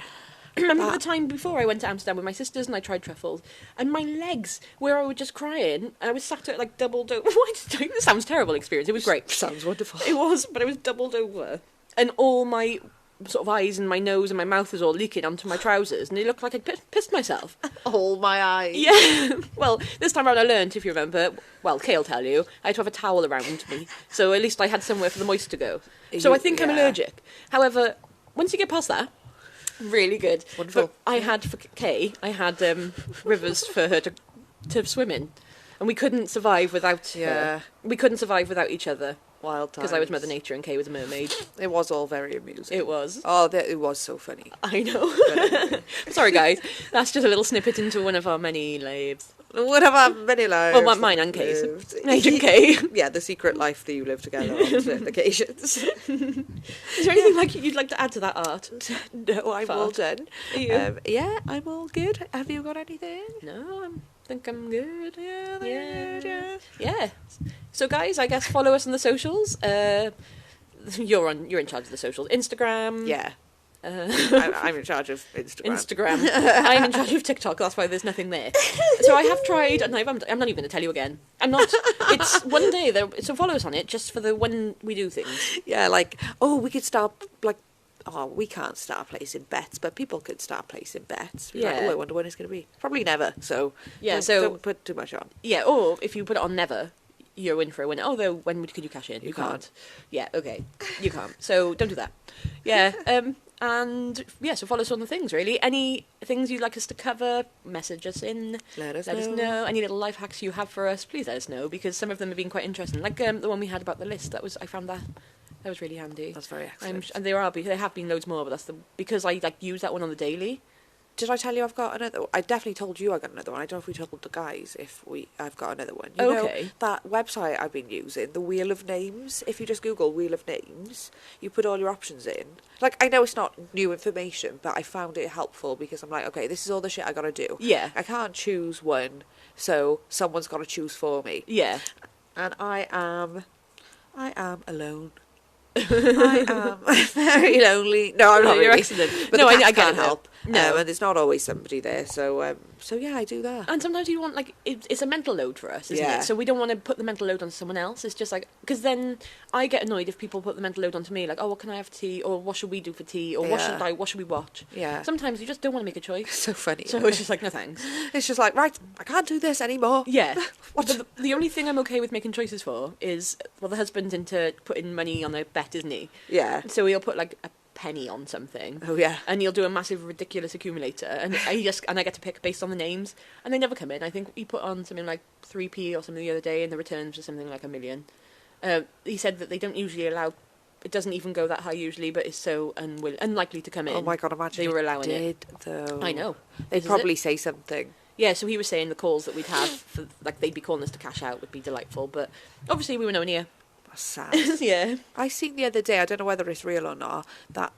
I remember the time before I went to Amsterdam with my sisters and I tried truffles, and my legs, where I was just crying, and I was sat at like doubled over. This sounds terrible experience. It was great. Sounds wonderful. It was, but I was doubled over, and all my sort of eyes and my nose and my mouth was all leaking onto my trousers, and it looked like I pissed myself. All my eyes. Yeah. Well, this time around I learnt, if you remember, well, Kay'll tell you, I had to have a towel around me, so at least I had somewhere for the moist to go. So I think I'm allergic. However, once you get past that, really good. Wonderful. But for Kay, I had rivers for her to swim in, and we couldn't survive without her. We couldn't survive without each other. Wild times. Because I was Mother Nature and Kay was a mermaid. It was all very amusing. It was. Oh, it was so funny. I know. Sorry, guys. That's just a little snippet into one of our many lives. One of our many lives. Well, mine and Kay's. Agent Kay. Yeah, the secret life that you live together on certain occasions. Is there anything you'd like to add to that art? No, I'm all done. Are you? Yeah, I'm all good. Have you got anything? No, I think I'm good. Yeah. Yeah. So, guys, I guess follow us on the socials. You're in charge of the socials. Instagram. Yeah. I'm in charge of Instagram. I'm in charge of TikTok. That's why there's nothing there. So I have tried, and I'm not even going to tell you again. I'm not. It's one day. So follow us on it, just for the when we do things. Yeah, we could start we can't start placing bets, but people could start placing bets. Yeah. Like, I wonder when it's going to be. Probably never. So yeah. Don't put too much on. Yeah. Or if you put it on never, you're in for a win. Although when could you cash in? You can't. Yeah. Okay. You can't. So don't do that. Yeah. And yeah, so follow us on the things, really. Any things you'd like us to cover, message us in. Let us know. Any little life hacks you have for us, please let us know, because some of them have been quite interesting. Like the one we had about the list, I found that was really handy. That's very excellent. And there have been loads more, but because I use that one on the daily. Did I tell you I've got another one? I definitely told you I got another one. I don't know if we told the guys I've got another one. You know that website I've been using, the Wheel of Names? If you just Google Wheel of Names, you put all your options in. Like, I know it's not new information, but I found it helpful because I'm like, okay, this is all the shit I gotta do. Yeah. I can't choose one, so someone's gotta choose for me. Yeah. And I am alone. I am very lonely. No, I'm not You're really. excellent. But No, the I cats get can't it, though. help. No. And there's not always somebody there. So yeah, I do that. And sometimes you want, like, it's a mental load for us, isn't Yeah. it? So we don't want to put the mental load on someone else. It's just like, because then I get annoyed if people put the mental load onto me, like, oh, what can I have for tea? Or what should we do for tea? Or what should we watch? Yeah. Sometimes you just don't want to make a choice. So funny. So it's just like, no thanks. It's just like, right, I can't do this anymore. Yeah. What? But the only thing I'm okay with making choices for is, well, the husband's into putting money on a bet, isn't he? Yeah. So he'll put, like, a penny on something. Oh, yeah. And he'll do a massive, ridiculous accumulator. And I get to pick based on the names. And they never come in. I think he put on something like 3p or something the other day, and the returns were something like $1 million. He said that they don't usually allow... It doesn't even go that high usually, but it's so unlikely to come in. Oh, my God, imagine they were allowing it. Though. I know. They'd probably say something. Yeah, so he was saying the calls that we'd have, for, like, they'd be calling us to cash out would be delightful. But obviously we were nowhere near. That's sad. Yeah. I seen the other day, I don't know whether it's real or not, that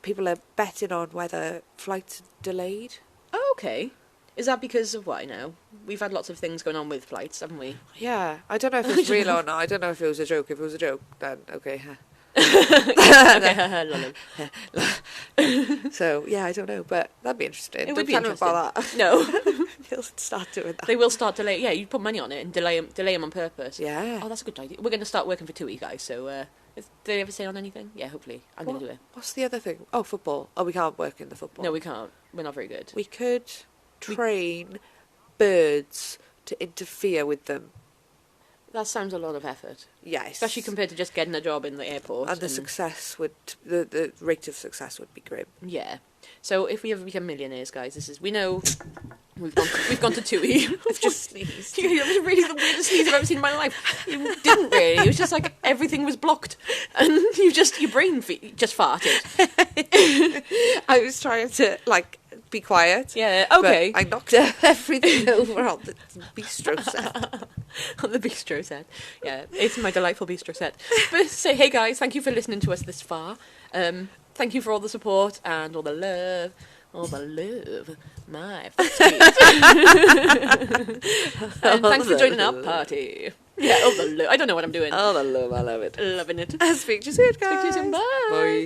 people are betting on whether flights are delayed. Oh, okay. Is that because of what I know? We've had lots of things going on with flights, haven't we? Yeah, I don't know if it's real or not. I don't know if it was a joke. If it was a joke, then okay. Okay, lol. So yeah, I don't know, but that'd be interesting. It would be Don't tell interesting. them about that. No. They'll start doing that. They will start delay. Yeah, you put money on it and delay them on purpose. Yeah. Oh, that's a good idea. We're going to start working for TUI, guys. So, did they ever say on anything? Yeah, hopefully. I'm going to do it. What's the other thing? Oh, football. Oh, we can't work in the football. No, we can't. We're not very good. We could train birds to interfere with them. That sounds a lot of effort. Yes. Especially compared to just getting a job in the airport. And the rate of success would be grim. Yeah. So if we ever become millionaires, guys, we know we've gone to TUI. I've just sneezed. It was really the weirdest sneeze I've ever seen in my life. It didn't really. It was just like everything was blocked, and your brain just farted. I was trying to be quiet. Yeah. Okay. But I knocked everything over on the bistro set. On the bistro set. Yeah, it's my delightful bistro set. But say, hey guys, thank you for listening to us this far. Thank you for all the support and all the love. All the love. My sweet. And thanks for joining our party. Yeah, all the love. I don't know what I'm doing. All the love, I love it. Loving it. I'll speak to you soon, guys. Speak to you soon. Bye. Bye.